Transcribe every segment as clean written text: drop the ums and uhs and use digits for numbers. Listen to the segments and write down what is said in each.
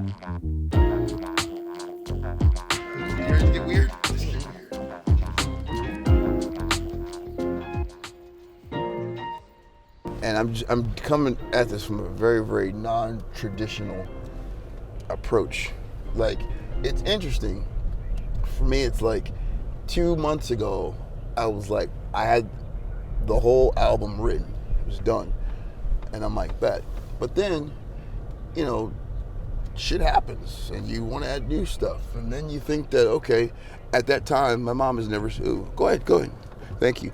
You ready to get weird? And I'm coming at this from a very, very non-traditional approach. Like, it's interesting. For me, it's like 2 months ago, I was like, I had the whole album written. It was done. And I'm like, bet. But then, you know, shit happens and you want to add new stuff. And then you think that, okay, at that time, my mom has never, ooh, go ahead. Thank you.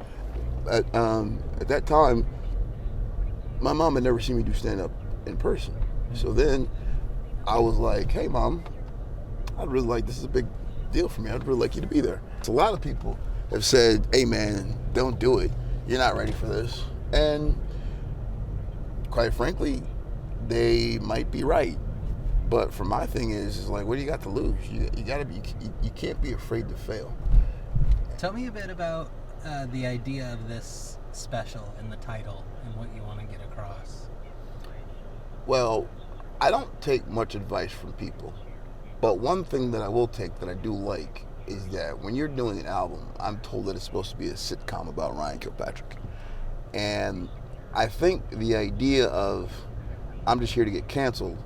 At that time, my mom had never seen me do stand-up in person. So then I was like, hey, Mom, I'd really like, this is a big deal for me. I'd really like you to be there. So a lot of people have said, hey, man, don't do it. You're not ready for this. And quite frankly, they might be right. But for my thing is like, what do you got to lose? You gotta be, you can't be afraid to fail. Tell me a bit about the idea of this special and the title and what you want to get across. Well, I don't take much advice from people, but one thing that I will take that I do like is that when you're doing an album, I'm told that it's supposed to be a sitcom about Ryan Kilpatrick. And I think the idea of I'm just here to get canceled,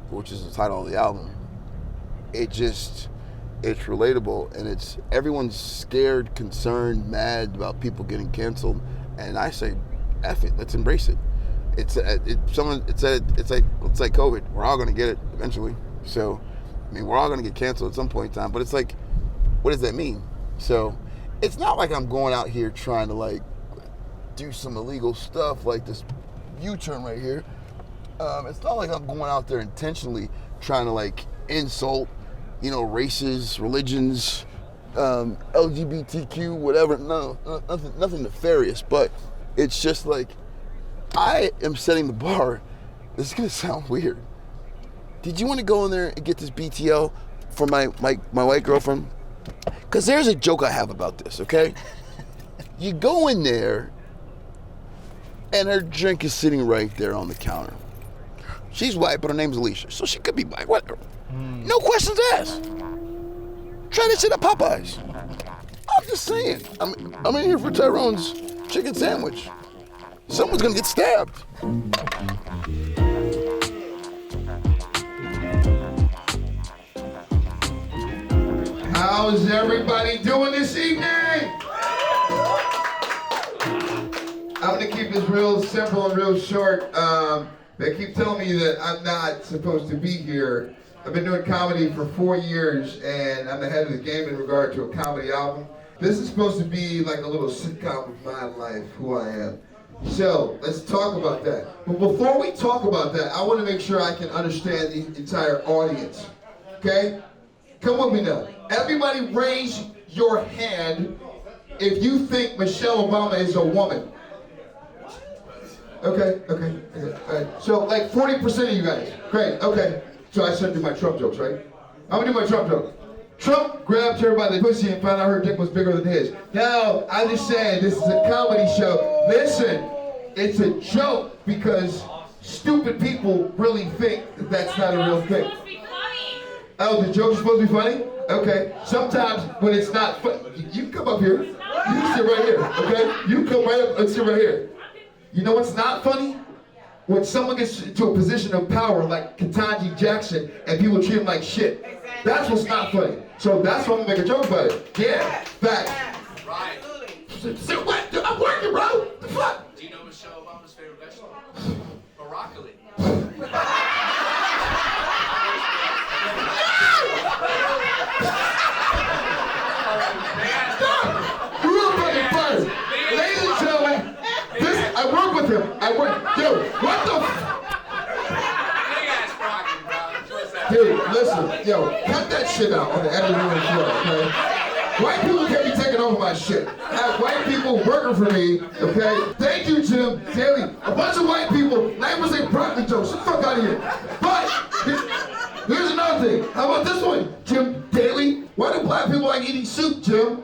which is the title of the album, it's relatable, and it's everyone's scared, concerned, mad about people getting canceled, and I say, F it, let's embrace it. It's like COVID. We're all gonna get it eventually. So, I mean, we're all gonna get canceled at some point in time. But it's like, what does that mean? So, it's not like I'm going out here trying to like do some illegal stuff like this U-turn right here. It's not like I'm going out there intentionally trying to like insult, you know, races, religions, LGBTQ, whatever. No, nothing nefarious. But it's just like, I am setting the bar. This is gonna sound weird. Did you want to go in there and get this BTL for my white girlfriend? Because there's a joke I have about this, okay? You go in there, and her drink is sitting right there on the counter. She's white, but her name's Alicia, so she could be white, whatever. No questions asked. Try this shit at Popeyes. I'm just saying, I'm in here for Tyrone's chicken sandwich. Someone's gonna get stabbed. How's everybody doing this evening? I'm gonna keep this real simple and real short. They keep telling me that I'm not supposed to be here. I've been doing comedy for 4 years, and I'm ahead of the game in regard to a comedy album. This is supposed to be like a little sitcom of my life, who I am. So, let's talk about that. But before we talk about that, I want to make sure I can understand the entire audience. Okay? Come with me now. Everybody raise your hand if you think Michelle Obama is a woman. Okay. All right. So, like 40% of you guys. Great, okay. So I shouldn't do my Trump jokes, right? I'm gonna do my Trump joke. Trump grabbed her by the pussy and found out her dick was bigger than his. Now, I'm just saying, this is a comedy show. Listen, it's a joke because stupid people really think that that's not a real thing. Oh, the joke's supposed to be funny? Okay. Sometimes when it's not funny, you can come up here. You can sit right here, okay? You come right up and sit right here. You know what's not funny? When someone gets to a position of power like Ketanji Jackson and people treat him like shit. That's what's not funny. So that's why I'm gonna make a joke about it. Yeah, fact. Right. So what? I'm working, bro. The fuck? Do you know Michelle Obama's favorite vegetable? Broccoli. Real fucking fire. Ladies and gentlemen, I work with him. Yo, what the Big ass broccoli, bro. Dude, listen, yo, cut that shit out on the editing room floor, okay? White people can't be taking over my shit. I have white people working for me, okay? Thank you, Jim Daly. A bunch of white people, 9% broccoli jokes. Get the fuck out of here. But, here's another thing. How about this one, Jim Daly? Why do black people like eating soup, Jim?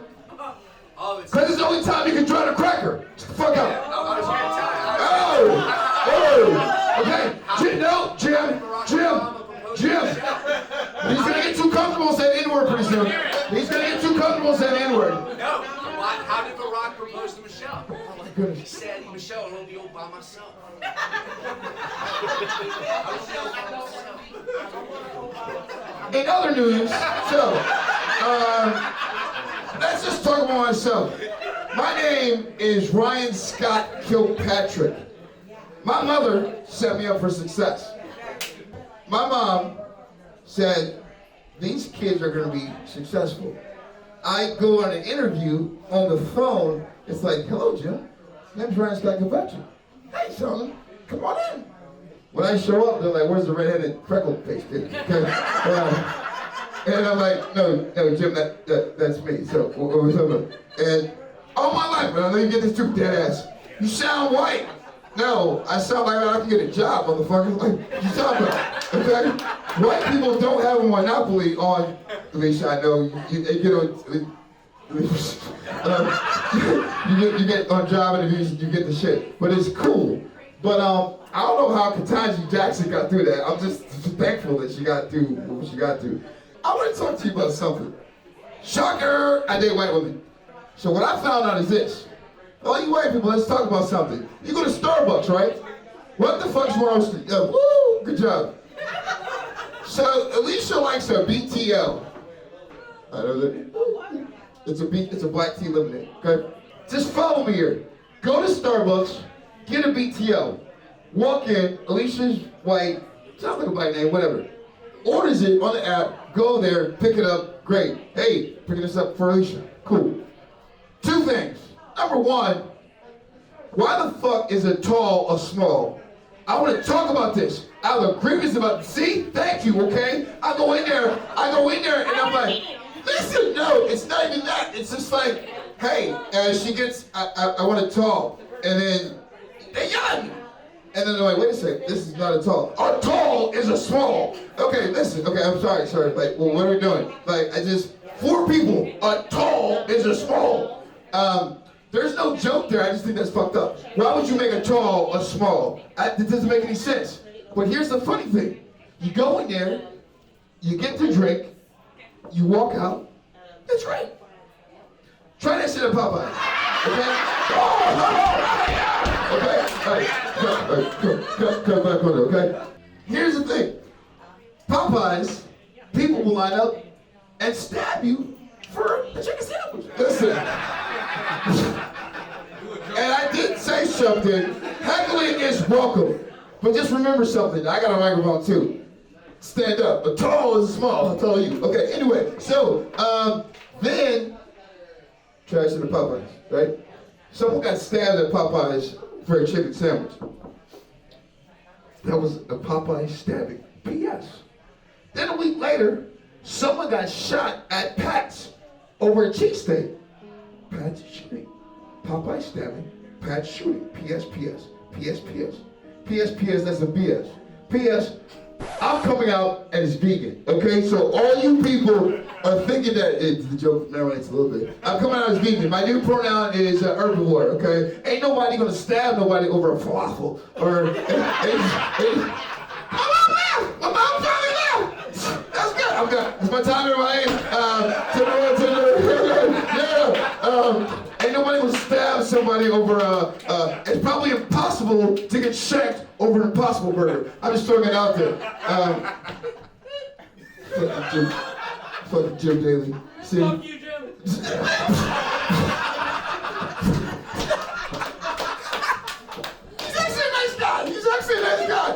Because it's the only time you can drown a cracker. Get the fuck out. Oh, okay. Jim, comfortable saying N-word pretty soon. He's gonna get too comfortable saying N-word. No. How did Barack propose to Michelle? Oh my goodness. He said, Michelle, I want to be all by myself. In other news, let's just talk about myself. My name is Ryan Scott Kilpatrick. My mother set me up for success. My mom said, these kids are going to be successful. I go on an interview on the phone. It's like, hello, Jim. My name's Ryan Scott Kilpatrick. Hey, son, come on in. When I show up, they're like, where's the redheaded freckle-faced kid? Okay. And I'm like, no, Jim, that's me. So, what's up? And all my life, man, I know you get this too, dead ass. You sound white. No, I sound like I can get a job, motherfucker. Like, you sound about, okay? White people don't have a monopoly on, at least I know, you get on job interviews, you get the shit. But it's cool. But I don't know how Ketanji Jackson got through that. I'm just thankful that she got through what she got through. I want to talk to you about something. Shocker, I date white women. So what I found out is this. All you white people, let's talk about something. You go to Starbucks, right? What the fuck's wrong with woo, good job. So Alicia likes her BTL. I know that. It's a black tea lemonade, okay? Just follow me here. Go to Starbucks, get a BTL. Walk in, Alicia's white, sounds like a black name, whatever. Orders it on the app, go there, pick it up, great. Hey, picking this up for Alicia, cool. Two things. Number one, why the fuck is a tall a small? I want to talk about this. I have a grievance about it. See? Thank you, okay? I go in there and I'm like, listen, no, it's not even that. It's just like, hey, she gets, I want a tall. And then they yell at me. And then they're like, wait a second, this is not a tall. A tall is a small. Okay, listen, okay, I'm sorry. Like, well, what are we doing? Like, 4 people, a tall is a small. There's no joke there, I just think that's fucked up. Why would you make a tall a small? It doesn't make any sense. But here's the funny thing. You go in there, you get the drink, you walk out, it's right. Try that shit at Popeye, okay? Okay, all right, come back on it, okay? Here's the thing. Popeyes, people will line up and stab you for a chicken sandwich. Listen. And I did say something. Heckling is welcome. But just remember something. I got a microphone too. Stand up. A tall is small. I'll tell you. Okay, anyway. So, then, trash to the Popeyes, right? Someone got stabbed at Popeyes for a chicken sandwich. That was a Popeye stabbing. P.S. Then a week later, someone got shot at Pat's over a cheesesteak. Pat's shooting. Popeye stabbing. Pat's shooting. P.S. P.S. P.S. P.S. P.S. P.S. That's a B.S. P.S. I'm coming out as vegan. Okay, so all you people are thinking that the joke narrates a little bit. I'm coming out as vegan. My new pronoun is herbivore. Okay, ain't nobody gonna stab nobody over a falafel or. My mom finally left. That's good. I'm good. It's my time, everybody. Ain't nobody gonna stab somebody over it's probably impossible to get shanked over an Impossible Burger. I'm just throwing it out there. Fucking Jim Daly. See? Fuck you, Jim. He's actually a nice guy.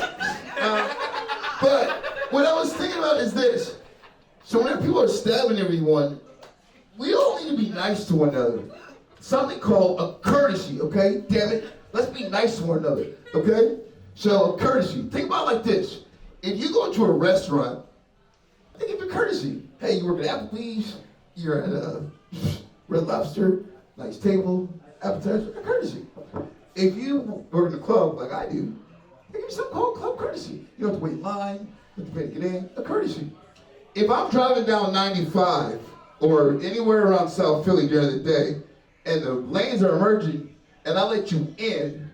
But what I was thinking about is this. So when people are stabbing everyone, we all need to be nice to one another. Something called a courtesy, okay? Damn it. Let's be nice to one another, okay? So a courtesy. Think about it like this. If you go to a restaurant, they give you courtesy. Hey, you work at Applebee's, you're at Red Lobster, nice table, appetizer, a courtesy. If you work in a club like I do, they give you something called club courtesy. You don't have to wait in line, you have to pay to get in, a courtesy. If I'm driving down 95 or anywhere around South Philly during the day, and the lanes are emerging, and I let you in,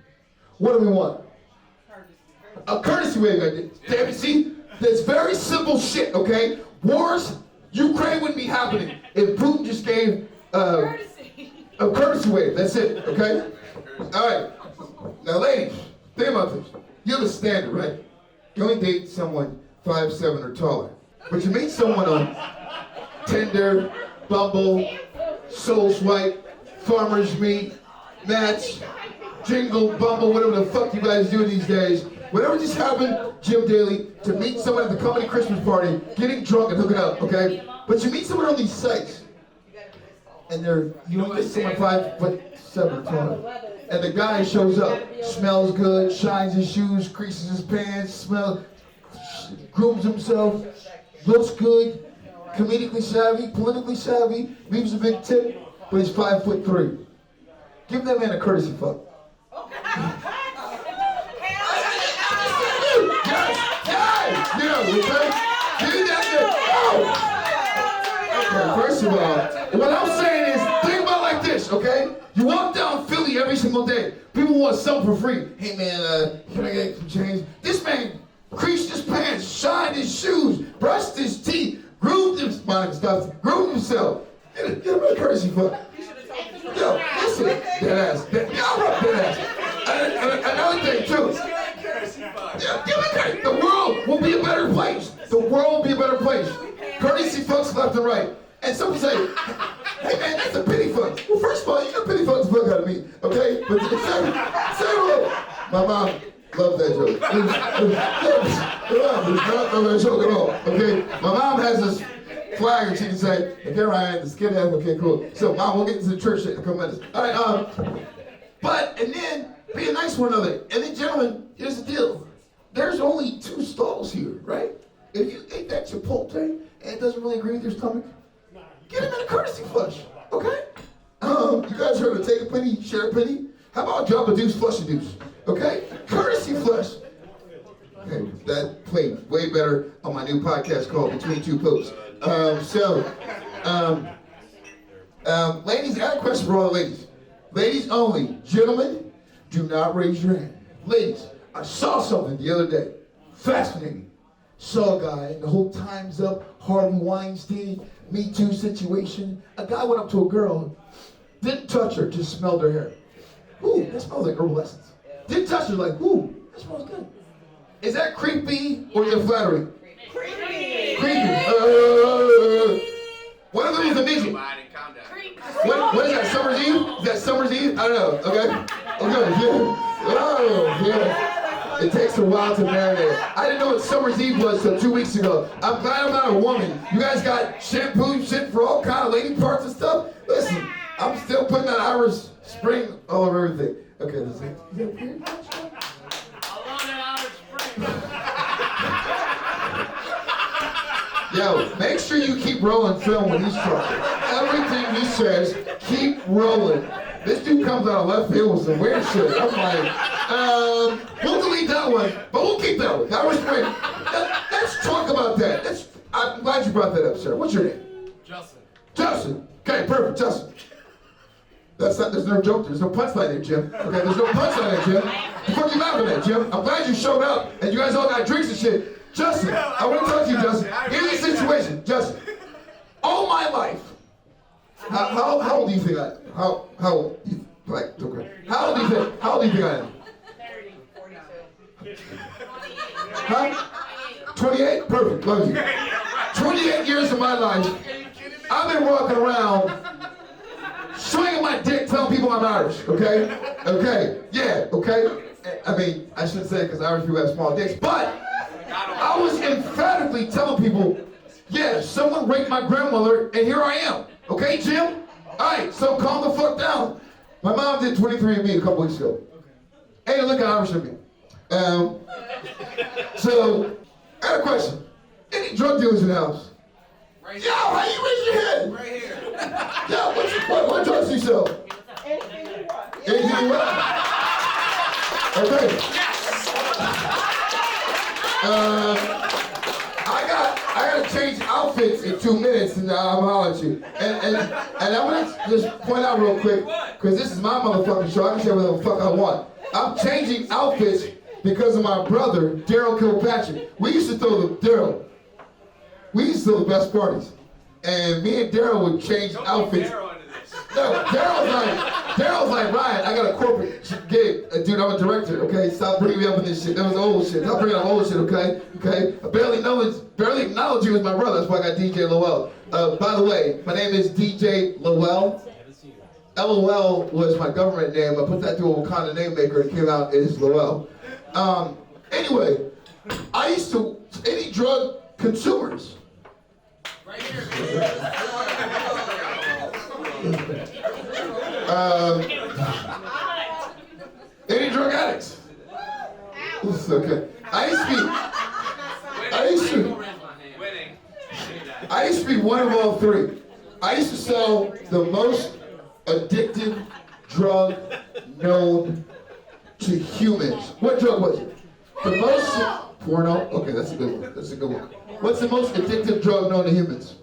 what do we want? A courtesy wave. Damn it, see? That's very simple shit, okay? Wars Ukraine wouldn't be happening if Putin just gave a courtesy wave. That's it, okay? All right. Now, ladies, think about this. You have a standard, right? You only date someone 5'7" or taller. But you meet someone on Tinder, Bumble, Soul Swipe, Farmers Meet, Match, Jingle, Bumble, whatever the fuck you guys do these days. Whatever just happened, Jim Daly, to meet someone at the company Christmas party, getting drunk and hooking up, okay? But you meet someone on these sites, and you don't get someone 5'7" or taller. And the guy shows up, smells good, shines his shoes, creases his pants, grooms himself, looks good, comedically savvy, politically savvy, leaves a big tip, but he's 5'3". Give that man a courtesy fuck. Okay, first of all, what I'm saying is, think about it like this, okay? You walk down Philly every single day. People want something for free. Hey man, can I get some change? This man creased his pants, shined his shoes, brushed his teeth, groomed himself. Get him a courtesy fuck. Yo, listen, dead ass. Another thing too. The world will be a better place. The world will be a better place. Courtesy fucks left and right. And some say, hey man, that's a pity fuck. Well, first of all, you got pity fuck the fuck out of me, okay? But second, my mom loved that joke. It's not a joke at all, okay? My mom has this flag and she can say, and there I am, the skinhead, okay, cool. So mom, we'll get into the church shit in a couple minutes. All right, and then be nice to one another. And then gentlemen, here's the deal. There's only 2 stalls here, right? If you ate that Chipotle and it doesn't really agree with your stomach, get him in a courtesy flush, okay? You guys heard of take a penny, share a penny? How about drop a deuce, flush a deuce, okay? Courtesy flush. Okay, that played way better on my new podcast called Between Two Popes. Ladies, I got a question for all the ladies. Ladies only. Gentlemen, do not raise your hand. Ladies, I saw something the other day. Fascinating. Saw a guy, and the whole Time's Up, Harvey Weinstein, Me Too situation. A guy went up to a girl, didn't touch her, just smelled her hair. Ooh, that smells like herbal essence. Didn't touch her, like, ooh, that smells good. Is that creepy or is it flattering? Creepy. One of them is a midget. What is that, Summer's Eve? Is that Summer's Eve? I don't know, okay, yeah. Oh, yeah. It takes a while to marinate. I didn't know what Summer's Eve was till 2 weeks ago. I'm glad I'm not a woman. You guys got shampoo, shit for all kind of lady parts and stuff? Listen, I'm still putting that Irish Spring all over everything. Okay, let's see. Yo, make sure you keep rolling film when he's talking. Everything he says, keep rolling. This dude comes out of left field with some weird shit. I'm like, we'll delete that one, but we'll keep that one. That was great. Let's talk about that. I'm glad you brought that up, sir. What's your name? Justin. Justin. Okay, perfect, Justin. There's no joke, there's no punchline there, Jim. Okay, there's no punchline there, Jim. The fuck you laughing at, Jim? I'm glad you showed up and you guys all got drinks and shit. Justin, I want to talk to you, Justin. Here's the situation, Justin. All my life, how old do you think I am? How old? Like, okay. How old do you think I am? 42. Huh? 28? Perfect, love you. 28 years of my life, I've been walking around swinging my dick, telling people I'm Irish, okay? Okay, yeah, okay? I mean, I shouldn't say it because Irish people have small dicks, but I was emphatically telling people, yeah, someone raped my grandmother, and here I am. Okay, Jim? All right, so calm the fuck down. My mom did 23andMe a couple weeks ago. Hey, look at Irish in me. So, I got a question. Any drug dealers in the house? Right Yo, how you raise your head? Right here. Yo, what drugs do you sell? Anything you want. Anything you want? Okay. I gotta change outfits in 2 minutes and I'm holler at you. And I wanna just point out real quick, because this is my motherfucking show, I can say whatever the fuck I want. I'm changing outfits because of my brother, Daryl Kilpatrick. We used to throw the best parties. and me and Daryl would change Don't outfits. Daryl into this. No, Daryl's like, Ryan, I got a corporate gig. Dude, I'm a director, okay? Stop bringing me up in this shit. That was old shit. Stop bringing up old shit, okay? Okay? I barely acknowledge you as my brother. That's why I got DJ Lowell. By the way, my name is DJ Lowell. LOL was my government name. I put that through a Wakanda name maker and it came out as Lowell. Anyway, I used to, any drug consumers. Right here. Any drug addicts? Okay. I used to be one of all three. I used to sell the most addictive drug known to humans. What drug was it? The most porno? Okay, that's a good one. That's a good one. What's the most addictive drug known to humans?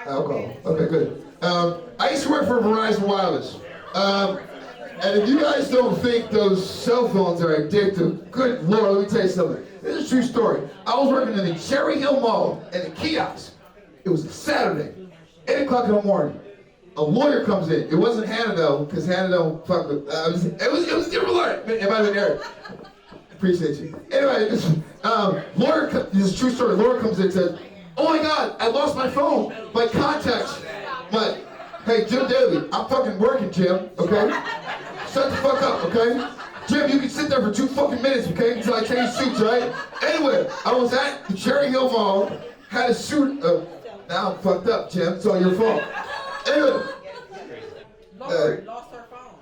Alcohol. Okay, good. I used to work for Verizon Wireless. And if you guys don't think those cell phones are addictive, good Lord, let me tell you something. This is a true story. I was working in the Cherry Hill Mall at the kiosk. It was a Saturday, 8 o'clock in the morning. A lawyer comes in. It wasn't Hannah though, because Hannah don't fuck with. It was different lawyer. It might have been Eric. Appreciate you. Anyway, lawyer. This is a true story. Lawyer comes in and says, "Oh my God, I lost my phone, my contacts, my." Hey, Jim Daly, I'm fucking working, Jim. Okay, shut the fuck up, okay? Jim, you can sit there for 2 fucking minutes, okay, until I change suits, right? Anyway, I was at the Cherry Hill Mall, had a suit. Now I'm fucked up, Jim. It's all your fault. Anyway. Lord lost her phone.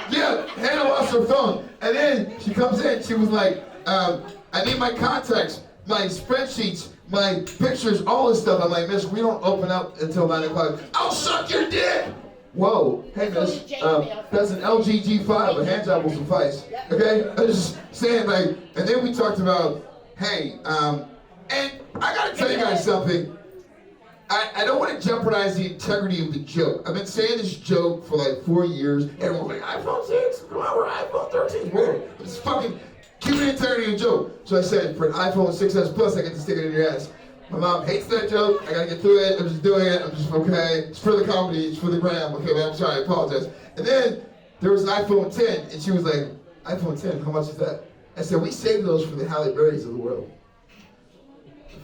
Yeah, Hannah lost her phone. And then she comes in, she was like, I need my contacts, my spreadsheets, my pictures, all this stuff. I'm like, miss, we don't open up until 9 o'clock. I'll suck your dick! Whoa, hey miss, that's an LG G5, a hand job will suffice. Okay? I'm just saying, like, and then we talked about, hey, and I gotta tell you guys something. I don't want to jeopardize the integrity of the joke. I've been saying this joke for like 4 years. Everyone's like, iPhone 6? Come on, we're iPhone 13. Whoa. It's fucking keep the integrity of the joke. So I said, for an iPhone 6S Plus, I get to stick it in your ass. My mom hates that joke. I gotta get through it. I'm just doing it. I'm just, okay. It's for the comedy. It's for the gram. Okay, man, I'm sorry. I apologize. And then there was an iPhone 10, and she was like, iPhone 10, how much is that? I said, we saved those for the Halle Berrys of the world.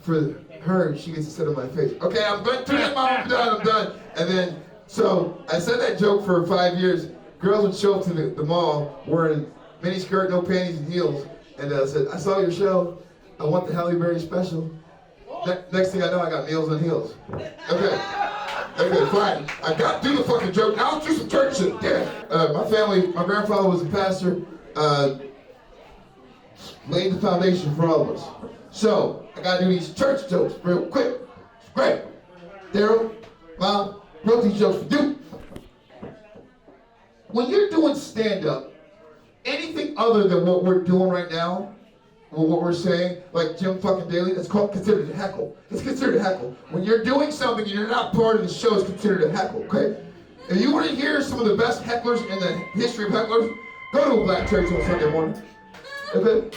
For her, she gets to sit on my face. Okay, I'm going through it, Mom. I'm done. And then, so I said that joke for 5 years. Girls would show up to the mall wearing mini skirt, no panties, and heels. And I said, I saw your show. I want the Halle Berry special. Next thing I know, I got meals and heels. Okay, fine. I got to do the fucking joke. Now let's do some church shit. Damn. My family, my grandfather was a pastor. Laid the foundation for all of us. So, I gotta do these church jokes real quick. Great. Daryl, Mom, wrote these jokes for you. When you're doing stand-up, anything other than what we're doing right now, or what we're saying, like Jim fucking Daly, it's considered a heckle. It's considered a heckle. When you're doing something and you're not part of the show, it's considered a heckle, okay? If you want to hear some of the best hecklers in the history of hecklers, go to a black church on Sunday morning. Okay?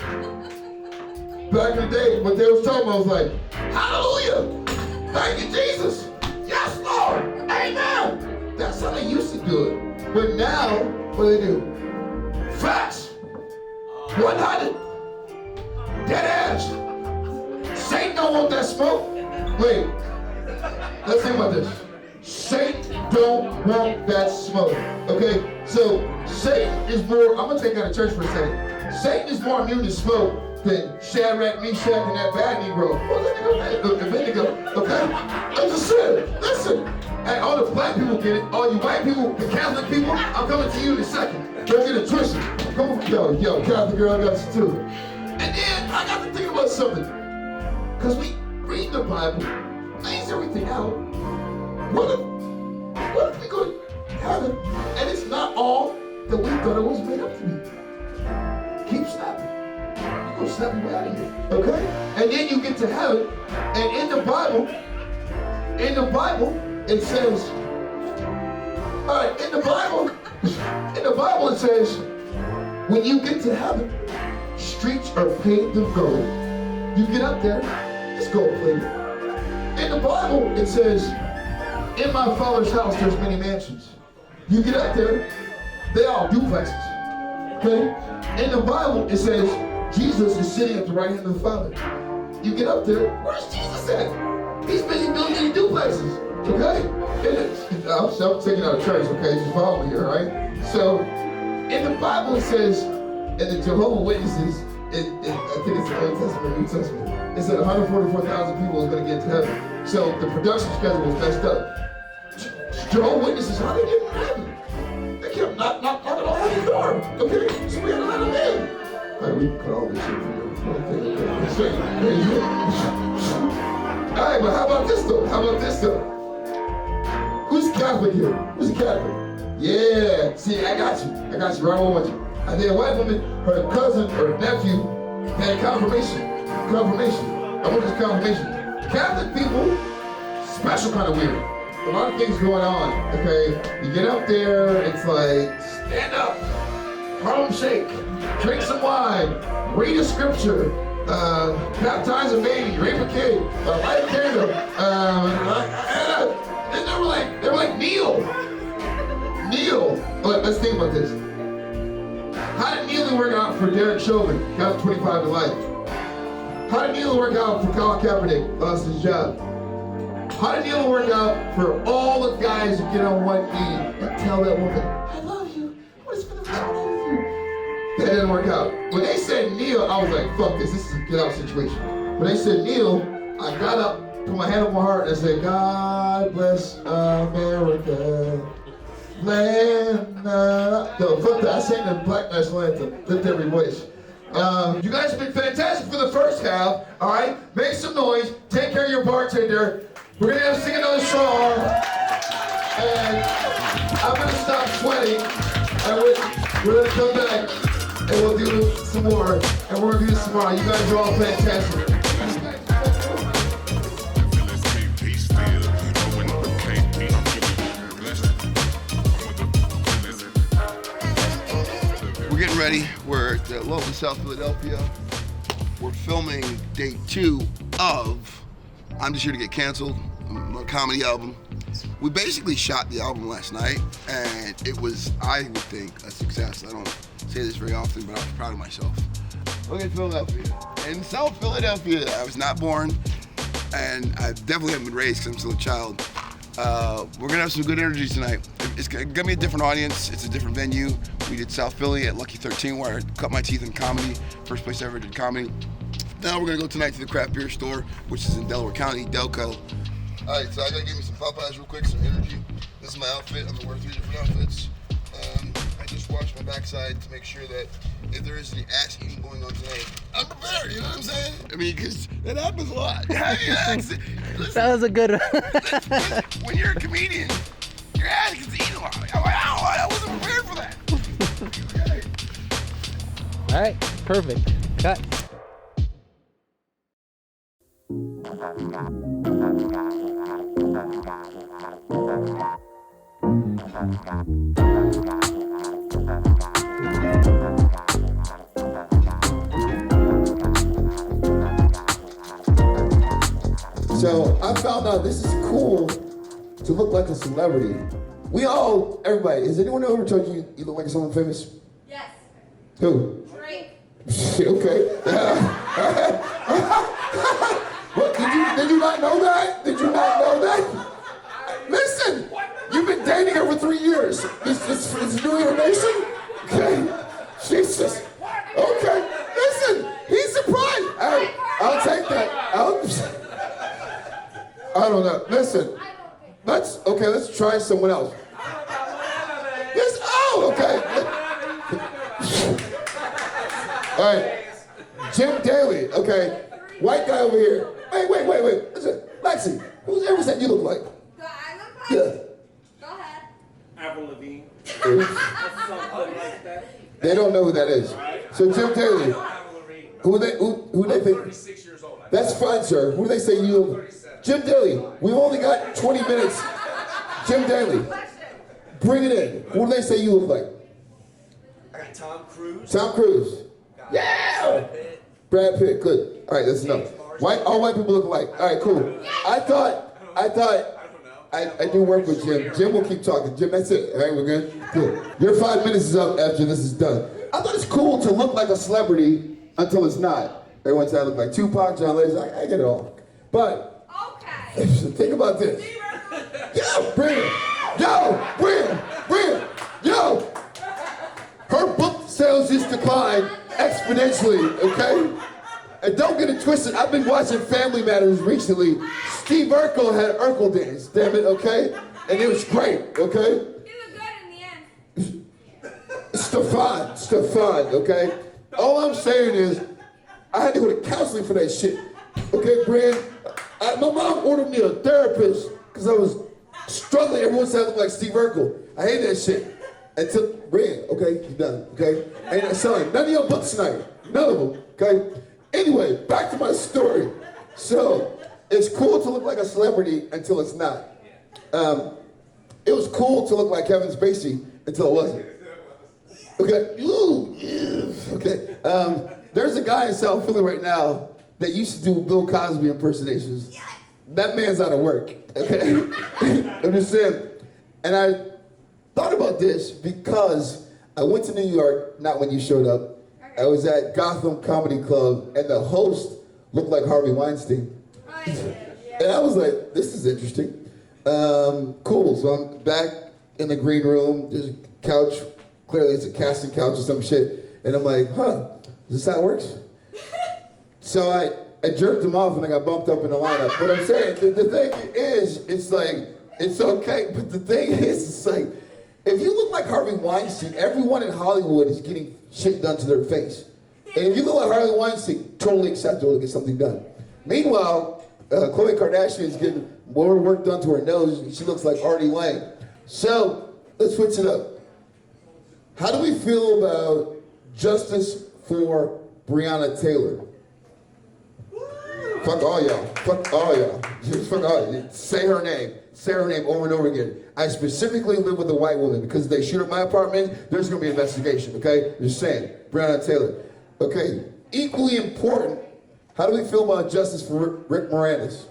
Back in the day, what they was talking about was like, hallelujah! Thank you, Jesus! Yes, Lord! Amen! That's how they used to do it. But now, what do they do? Facts! 100! Dead ass! Satan don't want that smoke. Wait, let's think about this. Satan don't want that smoke. Okay? So, Satan is more, I'm gonna take out of church for a second. Satan is more immune to smoke than Shadrach, Meshach, and that bad Negro. Abednego, okay? I'm just saying, listen. Hey, all the black people get it. All you white people, the Catholic people, I'm coming to you in a second. Don't get it twisted. Come on, yo, Catholic girl, I got you too. And then I got to think about something. Because we read the Bible, lays everything out. What if we go to heaven and it's not all that we thought it was made up to be? Keep snapping. You're going to snap your way out of here. Okay? And then you get to heaven, and in the Bible, it says, all right, in the Bible it says, when you get to heaven, streets are paved with gold. You get up there, Let's go, please. In the Bible, it says, in my Father's house, there's many mansions. You get up there, they all duplexes. Okay? In the Bible, it says, Jesus is sitting at the right hand of the Father. You get up there, where's Jesus at? He's busy building duplexes. Okay? I'm taking out of church, okay? Just follow me here, all right? So, in the Bible, it says, and the Jehovah's Witnesses, I think it's the Old Testament, New Testament. It said 144,000 people is going to get to heaven. So the production schedule was messed up. Jehovah's Witnesses, how they get in heaven? They kept knocking on the door. Okay, so we had to let them in. All right, we can cut all this shit from All right, but how about this though? Who's Catholic here? Who's a Catholic? Yeah, see, I got you right on with you. And then a white woman, her cousin or nephew had confirmation. I went to confirmation. Catholic people, special kind of weird. A lot of things going on, okay? You get up there, it's like, stand up, Harlem Shake, drink some wine, read a scripture, baptize a baby, rape a kid, light a candle, and they were like, kneel. Let's think about this. How did kneeling work out for Derek Chauvin? Got 25 to life. How did kneeling work out for Colin Kaepernick? Lost his job. How did kneeling work out for all the guys who get on one knee and tell that woman, I love you. What is going on with you? That didn't work out. When they said kneel, I was like, fuck this. This is a get out situation. When they said kneel, I got up, put my hand on my heart, and said, God bless America. Land, no, fuck that. I sang the Black National Anthem. Lift every voice. You guys have been fantastic for the first half. All right, make some noise. Take care of your bartender. We're gonna sing another song, and I'm gonna stop sweating, and we're gonna come back, and we'll do some more, and we're gonna do this tomorrow. You guys are all fantastic. We're getting ready. We're at lovely South Philadelphia. We're filming day 2 of I'm Just Here to Get Canceled, my comedy album. We basically shot the album last night, and it was, I would think, a success. I don't say this very often, but I was proud of myself. Look at Philadelphia. In South Philadelphia, I was not born, and I definitely haven't been raised because I'm still a child. We're gonna have some good energy tonight. It's gonna be a different audience. It's a different venue. We did South Philly at Lucky 13, where I cut my teeth in comedy. First place I ever did comedy. Now we're gonna go tonight to the craft beer store, which is in Delaware County, Delco. All right, so I gotta give me some Popeyes real quick, some energy. This is my outfit. I'm gonna wear 3 different outfits. I just washed my backside to make sure that if there is any ass eating going on tonight, I'm prepared, you know what I'm saying? I mean, because that happens a lot. Listen, That was a good one. when you're a comedian, your ass gets eaten a lot. I'm like, I wasn't prepared for that. Okay. All right, perfect. Cut. So I found out this is cool to look like a celebrity. Everybody, has anyone ever told you you look like someone famous? Yes. Who? Drake. Okay. What, did you not know that? Did you not know that? Listen, you've been dating her for 3 years. It's new information? Okay. Jesus. Okay. Listen, he's surprised. I'll take that. I don't know. Listen. Let's try someone else. Okay. All right. Jim Daly. Okay. White guy over here. Wait. Listen, Lexi, who's ever said you look like? Do I look like? Yeah. Go ahead. Avril Lavigne. Something like that. They don't know who that is. So Jim Daly, Avril Lavigne. who they think? 36 years old. That's fine, sir. Who do they say you look? Jim Daly. We've only got 20 minutes. Jim Daly, bring it in. Who do they say you look like? I got Tom Cruise. Tom Cruise. Yeah. Brad Pitt. Good. All right, that's enough. All white people look alike. All right, cool. I thought, I do work with Jim. Jim will keep talking. Jim, that's it. All right, we're good? Good. Your 5 minutes is up after this is done. I thought it's cool to look like a celebrity until it's not. Everyone said I look like Tupac, John Legend. I get it all. But, Okay. think about this. Yo, bring it. Yo, bring it. Yo. Her book sales just declined exponentially, okay? And don't get it twisted, I've been watching Family Matters recently. Steve Urkel had Urkel dance, damn it, okay? And it was great, okay? You look good in the end. Stefan, okay? All I'm saying is, I had to go to counseling for that shit. Okay, Brand? My mom ordered me a therapist because I was struggling. Everyone said I looked like Steve Urkel. I hate that shit. Until, Brand, okay? You done, okay? Ain't selling none of your books tonight. None of them, okay? Anyway, back to my story. So, it's cool to look like a celebrity until it's not. It was cool to look like Kevin Spacey until it wasn't. Okay, ooh, yeah. Okay. There's a guy in South Philly right now that used to do Bill Cosby impersonations. That man's out of work, okay? I'm just saying. And I thought about this because I went to New York, not when you showed up. I was at Gotham Comedy Club, and the host looked like Harvey Weinstein. And I was like, this is interesting. Cool, so I'm back in the green room. There's a couch. Clearly it's a casting couch or some shit. And I'm like, huh, is this how it works? So I jerked him off and I got bumped up in the lineup. But I'm saying, the thing is, it's like, it's okay. But the thing is, it's like, if you look like Harvey Weinstein, everyone in Hollywood is getting shit done to their face. And if you look like Harvey Weinstein, totally acceptable to get something done. Meanwhile, Khloe Kardashian is getting more work done to her nose. She looks like Artie Lang. So, let's switch it up. How do we feel about justice for Breonna Taylor? Fuck all y'all. Fuck all y'all. Just fuck all y'all. Say her name. Say her name over and over again. I specifically live with a white woman because if they shoot up my apartment, there's gonna be an investigation, okay? Just saying. Breonna Taylor. Okay, equally important, how do we feel about justice for Rick Moranis?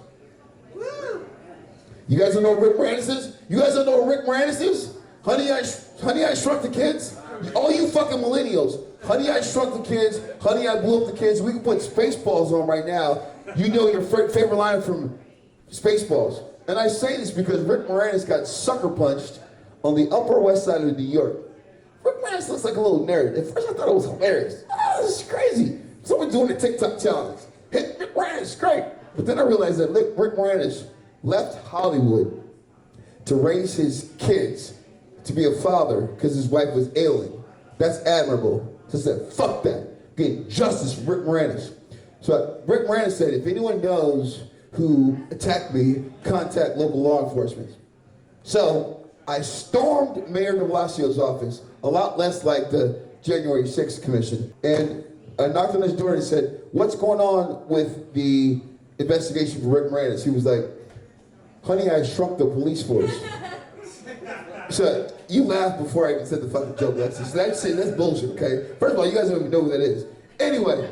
You guys don't know what Rick Moranis is? You guys don't know what Rick Moranis is? Honey, I Shrunk the Kids? All you fucking millennials. Honey, I Shrunk the Kids. Honey, I Blew Up the Kids. We can put Spaceballs on right now. You know your favorite line from Spaceballs. And I say this because Rick Moranis got sucker punched on the Upper West Side of New York. Rick Moranis looks like a little nerd. At first I thought it was hilarious. Oh, this is crazy. Someone doing the TikTok challenge. Hit Rick Moranis, great. But then I realized that Rick Moranis left Hollywood to raise his kids, to be a father, because his wife was ailing. That's admirable. So I said, fuck that. Get justice for Rick Moranis. So Rick Moranis said, if anyone knows who attacked me, contact local law enforcement. So I stormed Mayor de Blasio's office, a lot less like the January 6th commission, and I knocked on his door and said, what's going on with the investigation for Rick Moranis? He was like, honey, I shrunk the police force. So you laughed before I even said the fucking joke, Lexi. So that's bullshit, okay? First of all, you guys don't even know who that is. Anyway,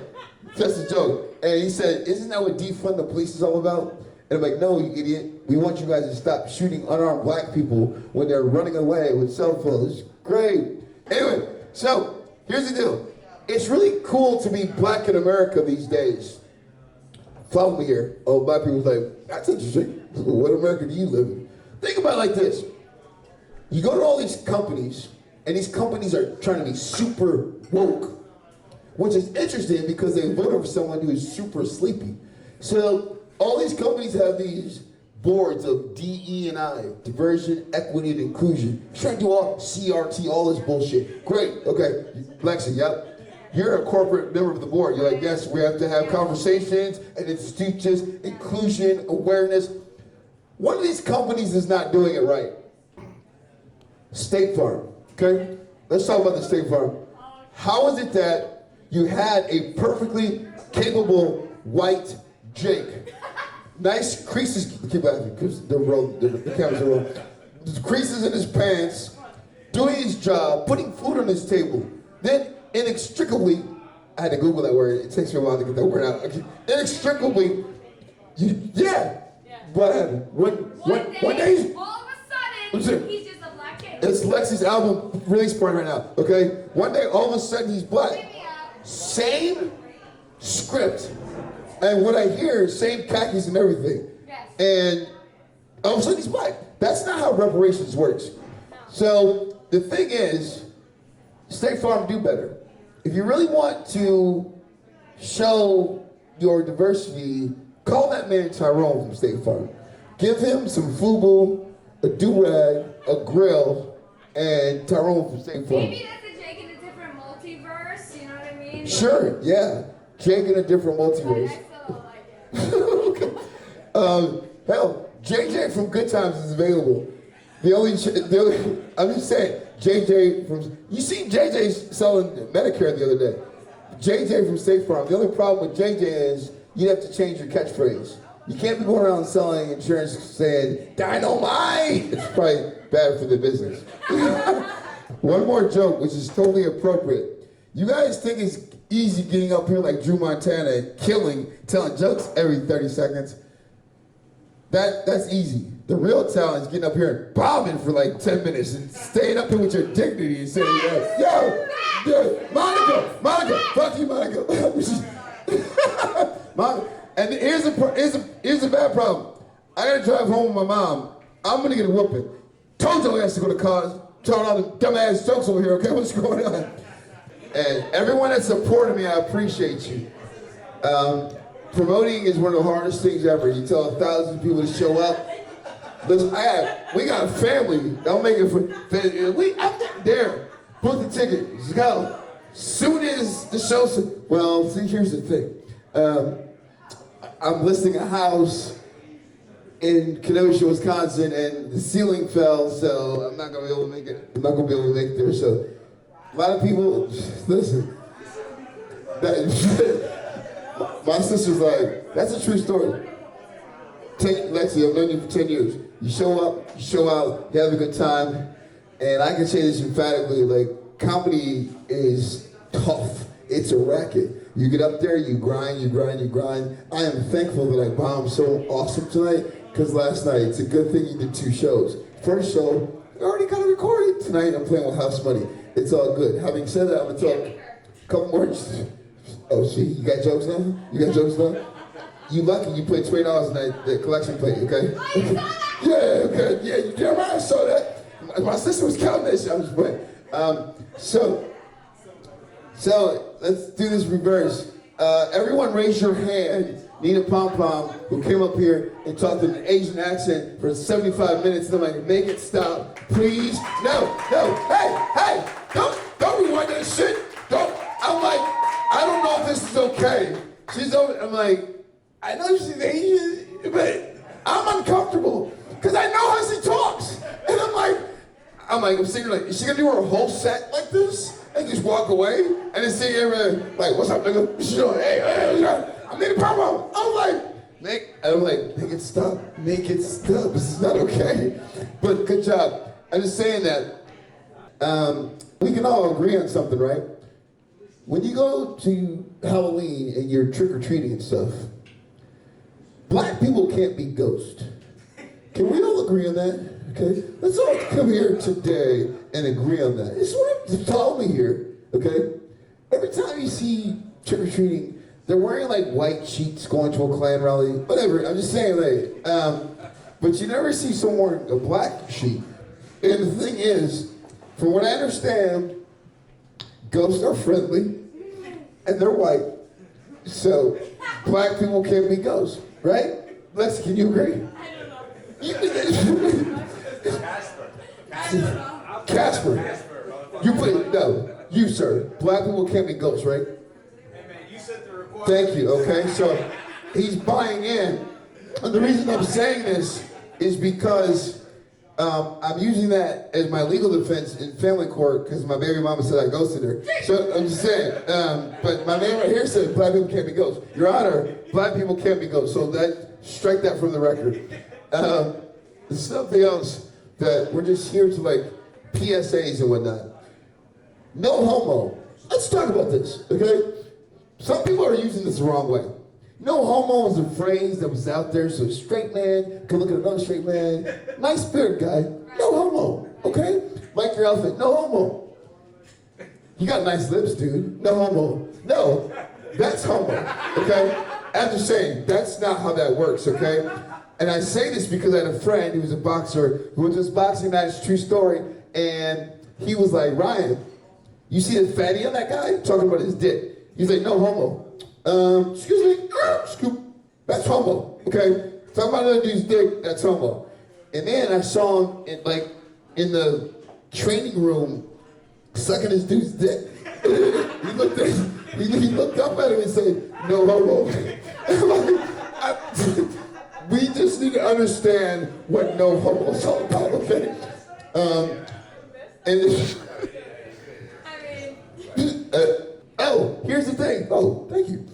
just a joke. And he said, isn't that what defund the police is all about? And I'm like, no, you idiot. We want you guys to stop shooting unarmed black people when they're running away with cell phones. Great. Anyway, so here's the deal. It's really cool to be black in America these days. Follow me here. Oh, black people's like, that's interesting. What America do you live in? Think about it like this. You go to all these companies, and these companies are trying to be super woke, which is interesting because they voted for someone who is super sleepy. So all these companies have these boards of DE&I, diversion, equity, and inclusion. Trying to do all CRT, all this bullshit. Great, okay. Lexi, yep. You're a corporate member of the board. You're like, yes, we have to have conversations and institute just inclusion, awareness. One of these companies is not doing it right. State Farm, okay? Let's talk about the State Farm. How is it that you had a perfectly capable white Jake, nice creases, keep laughing because the cameras are rolling, creases in his pants, doing his job, putting food on his table, then inextricably I had to Google that word. It takes me a while to get that word out. Inextricably, yeah. What happened? One day, all of a Listen. sudden, he's just a black kid. it's Lexi's album release party right now, okay? One day, all of a sudden, he's black. Same script. And what I hear is same khakis and everything. Yes. And all of a sudden, he's black. That's not how reparations works. So the thing is, State Farm do better. If you really want to show your diversity, call that man Tyrone from State Farm. Give him some FUBU, a do-rag, a grill, and Tyrone from State Farm. Maybe that's a Jake in a different multiverse, you know what I mean? Sure, yeah. Jake in a different But multiverse. I still like it. Hell, JJ from Good Times is available. I'm just saying, JJ from, you see JJ selling Medicare the other day. JJ from State Farm. The only problem with JJ is you have to change your catchphrase. You can't be going around selling insurance saying, dynamite! It's probably bad for the business. One more joke, which is totally appropriate. You guys think it's easy getting up here like Drew Montana and telling jokes every 30 seconds? That's easy. The real talent is getting up here and bobbing for like 10 minutes and staying up here with your dignity and saying, yo, Monica, fuck you, Monica. And here's a bad problem. I gotta drive home with my mom. I'm gonna get a whooping. Told your ass to go to college, telling all the dumbass jokes over here, okay? What's going on? And everyone that supported me, I appreciate you. Promoting is one of the hardest things ever. You tell 1,000 people to show up. Listen, we got a family. Don't make it for. I'm there. Book the ticket. Let's go. Soon as the show. Well, see, here's the thing. I'm listing a house in Kenosha, Wisconsin, and the ceiling fell, so I'm not gonna be able to make it. I'm not gonna be able to make it there. So a lot of people, listen. My sister's like, that's a true story. Lexi, I've known you for 10 years. You show up, you show out, you have a good time. And I can say this emphatically, like, comedy is tough. It's a racket. You get up there, you grind. I am thankful that I bombed so awesome tonight, because last night, it's a good thing you did 2 shows. First show, you already got it recorded. Tonight, I'm playing with house money. It's all good. Having said that, I'm gonna talk a couple more. Oh, see, you got jokes now? You lucky you put $20 in that collection plate, okay? Yeah, okay, yeah, you damn right, I saw that. My sister was counting that shit, I'm just playing. So let's do this reverse. Everyone raise your hand. Nina Pom Pom, who came up here and talked in an Asian accent for 75 minutes, and I'm like, make it stop, please. No, hey, don't rewind that shit. I'm like, I don't know if this is okay. She's over, I'm like, I know she's Asian, but I'm uncomfortable because I know how she talks. And I'm sitting like, is she gonna do her whole set like this and just walk away and then sing everything like, what's up, nigga? She's like, hey, I'm Nina Pom Pom. I'm like, make it stop. This is not okay. But good job. I'm just saying that we can all agree on something, right? When you go to Halloween and you're trick-or-treating and stuff, black people can't be ghosts. Can we all agree on that? Okay? Let's all come here today and agree on that. It's what told me here, okay? Every time you see trick-or-treating, they're wearing like white sheets going to a Klan rally, whatever. I'm just saying, like, but you never see someone wearing a black sheet. And the thing is, from what I understand, ghosts are friendly, and they're white. So, black people can't be ghosts, right? Lex, can you agree? Casper. You put it, no, you, sir. Black people can't be ghosts, right? Hey man, you set the requirement. Thank you, okay? So, he's buying in. And the reason I'm saying this is because I'm using that as my legal defense in family court because my baby mama said I ghosted her. So I'm just saying, but my man right here said black people can't be ghosts. Your Honor, black people can't be ghosts. So strike that from the record. There's something else that we're just here to like PSAs and whatnot. No homo. Let's talk about this, okay? some people are using this the wrong way. No homo was a phrase that was out there, so a straight man could look at another straight man. Nice spirit guy, no homo, okay? Like your outfit, no homo. You got nice lips, dude, no homo. No, that's homo, okay? I'm just saying, that's not how that works, okay? And I say this because I had a friend who was a boxer who went to this boxing match, true story, and he was like, Ryan, you see the fatty on that guy? Talking about his dick. He's like, no homo. Excuse me, scoop. That's homo, okay? Talking about another dude's dick, that's homo. And then I saw him in the training room sucking this dude's dick. he looked up at him and said, no homo. We just need to understand what no homo is all about, okay? Oh, here's the thing. Oh, thank you.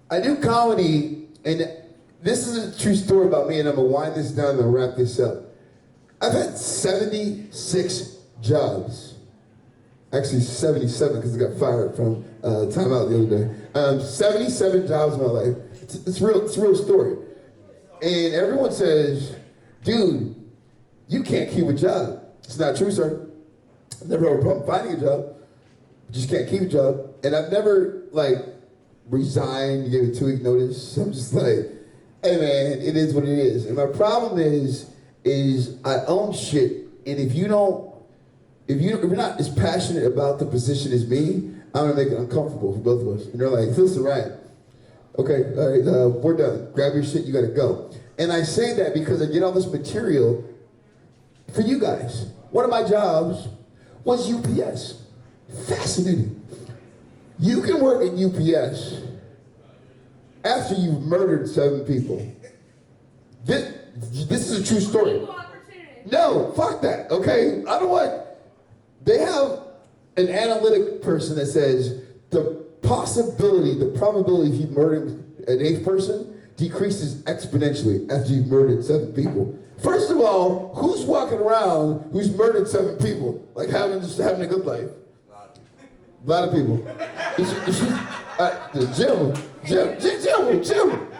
I do comedy, and this is a true story about me, and I'm gonna wind this down and wrap this up. I've had 76 jobs. Actually, 77 because I got fired from Time Out the other day. 77 jobs in my life. It's a real story. And everyone says, dude, you can't keep a job. It's not true, sir. I've never had a problem finding a job. Just can't keep a job. And I've never, resigned, gave a 2-week notice. I'm just like, hey man, it is what it is. And my problem is I own shit. And if you're not as passionate about the position as me, I'm gonna make it uncomfortable for both of us. And they're like, listen, Ryan, okay, all right, we're done. Grab your shit, you gotta go. And I say that because I get all this material for you guys. One of my jobs was UPS. Fascinating. You can work at UPS after you've murdered 7 people. This is a true story. No, fuck that, okay? I don't want... They have an analytic person that says the probability of you murdering an 8th person decreases exponentially after you've murdered 7 people. First of all, who's walking around who's murdered 7 people? Like having a good life? A lot of people. Jim.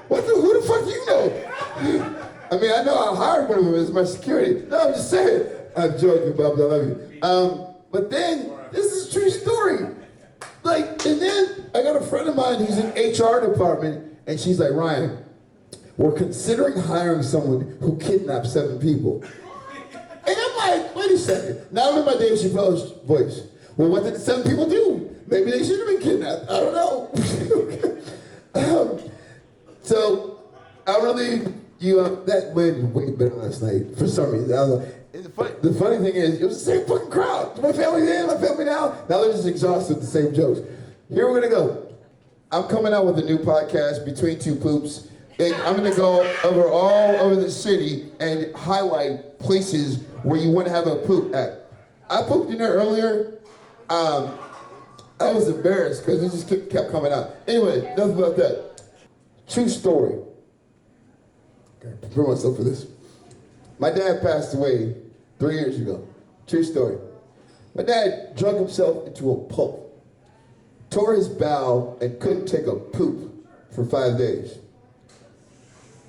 Who the fuck do you know? I mean, I know how hard one of them is, my security. No, I'm just saying. I'm joking, Bob, I love you. But then, this is a true story. And then I got a friend of mine who's in HR department, and she's like, Ryan, we're considering hiring someone who kidnapped 7 people. And I'm like, wait a second. Now I'm in my Dave Chappelle voice. Well, what did the 7 people do? Maybe they should have been kidnapped. I don't know. So, I really, that went way better last night for some reason. I was like, the funny thing is, it was the same fucking crowd. My family's in, my family now. Now they're just exhausted with the same jokes. Here we're gonna go. I'm coming out with a new podcast, Between Two Poops. And I'm gonna go all over the city and highlight places where you wanna have a poop at. I pooped in there earlier. I was embarrassed because it just kept coming out. Anyway, enough about that. True story. Okay, prepare myself for this. My dad passed away 3 years ago. True story. My dad drunk himself into a pulp, tore his bowel, and couldn't take a poop for 5 days.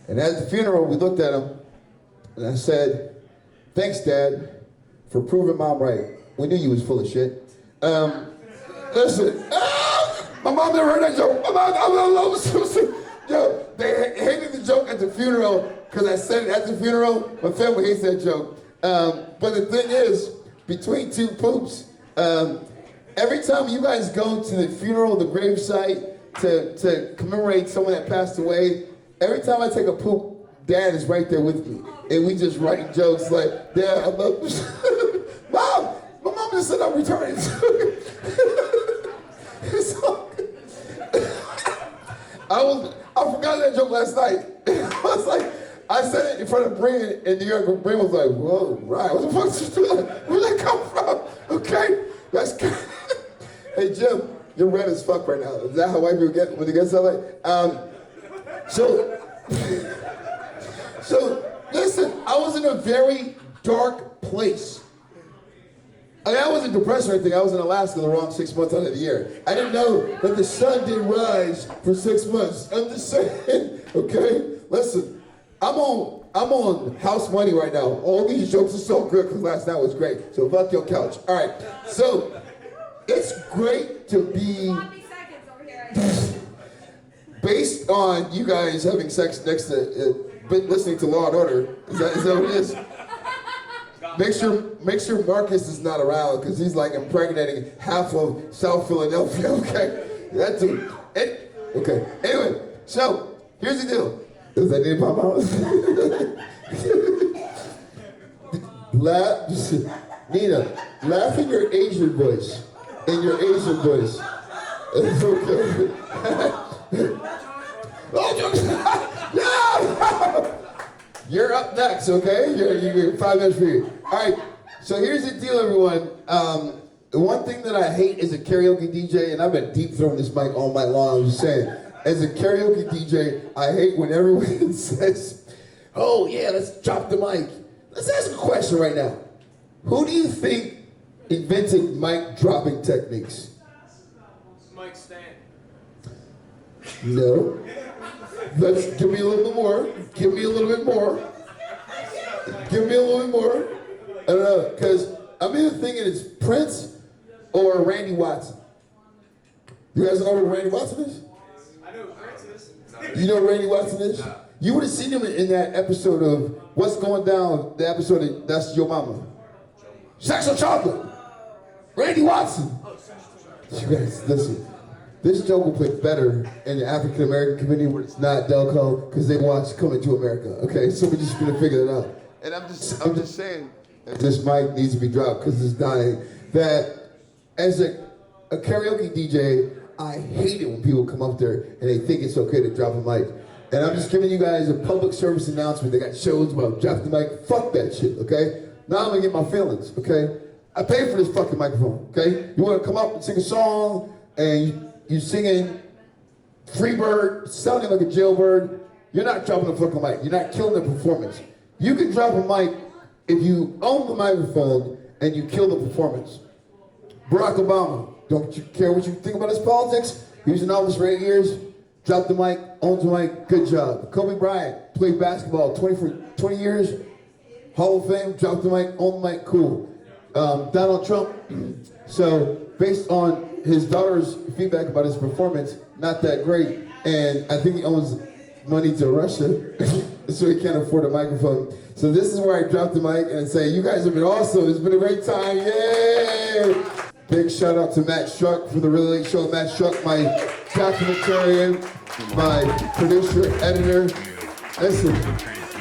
And at the funeral, we looked at him, and I said, thanks, Dad, for proving Mom right. We knew you was full of shit. Listen, my mom never heard that joke. Yo, they hated the joke at the funeral because I said it at the funeral. My family hates that joke. But the thing is, Between Two Poops, every time you guys go to the funeral, the gravesite, to commemorate someone that passed away, every time I take a poop, Dad is right there with me. And we just write jokes like, Dad, I love you. Mom! My mom just said I'm retarded. I forgot that joke last night. I was like, I said it in front of Breen in New York. Breen was like, whoa, right, what the fuck is you doing? Where'd that come from? Okay, that's good. Hey, Jim, you're red as fuck right now. Is that how white people get when they get something? So listen, I was in a very dark place. I mean, I wasn't depressed or anything. I was in Alaska the wrong 6 months out of the year. I didn't know that the sun didn't rise for 6 months. I'm just saying, okay? Listen, I'm on house money right now. All these jokes are so good because last night was great. So fuck your couch. All right. So it's great to be Sloppy seconds over here. based on you guys having sex next to listening to Law and Order. Is that what it is? Make sure Marcus is not around because he's like impregnating half of South Philadelphia. Okay, that dude. Okay. Anyway, so here's the deal. Is that in my mouth? Nina, laugh in your Asian voice. In your Asian voice. It's okay. No! You're up next, okay? You're 5 minutes for you. All right, so here's the deal, everyone. The one thing that I hate as a karaoke DJ, and I've been deep throwing this mic all night long, I'm just saying, as a karaoke DJ, I hate when everyone says, oh yeah, let's drop the mic. Let's ask a question right now. Who do you think invented mic dropping techniques? Mike Stan. No. Let's give me a little bit more. Give me a little bit more. Give me a little bit more. I don't know, because I'm either thinking it's Prince or Randy Watson. You guys know who Randy Watson is? I know who Prince is. You know who Randy Watson is? You would have seen him in that episode of What's Going Down, the episode of That's Your Mama. Sex or Chocolate. Randy Watson. You guys, listen. This joke will play better in the African American community where it's not Delco because they watch Coming to America. Okay, so we're just gonna figure it out. And I'm just saying that this mic needs to be dropped because it's dying. That as a karaoke DJ, I hate it when people come up there and they think it's okay to drop a mic. And I'm just giving you guys a public service announcement. They got shows about drop the mic. Fuck that shit. Okay. Now I'm gonna get my feelings. Okay. I paid for this fucking microphone. Okay. You want to come up and sing a song and you singing Freebird, sounding like a jailbird, you're not dropping a fucking mic. You're not killing the performance. You can drop a mic if you own the microphone and you kill the performance. Barack Obama, don't you care what you think about his politics? He was in office for 8 years, dropped the mic, owns the mic, good job. Kobe Bryant, played basketball 20 years, Hall of Fame, dropped the mic, owned the mic, cool. Donald Trump, so based on his daughter's feedback about his performance, not that great, and I think he owes money to Russia, so he can't afford a microphone. So this is where I drop the mic and say, you guys have been awesome, it's been a great time, yay! Big shout out to Matt Struck for the Really Late Show. Matt Struck, my documentarian, my producer, editor. Listen,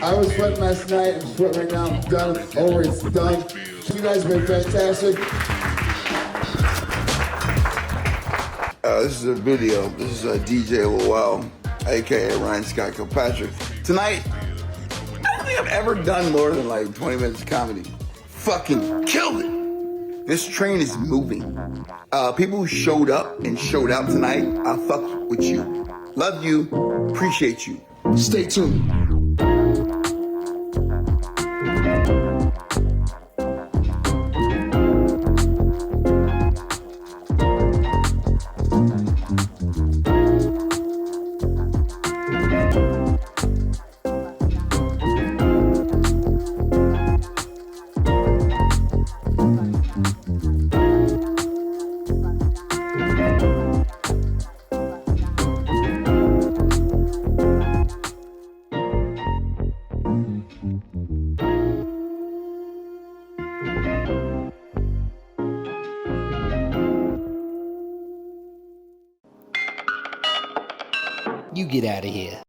I was sweating last night, I'm sweating right now, I'm done, over, it's done. You guys have been fantastic. This is a video. This is DJ Lowell, aka Ryan Scott Kilpatrick. Tonight, I don't think I've ever done more than like 20 minutes of comedy. Fucking killed it. This train is moving. People who showed up and showed out tonight, I fuck with you. Love you. Appreciate you. Stay tuned. You get out of here.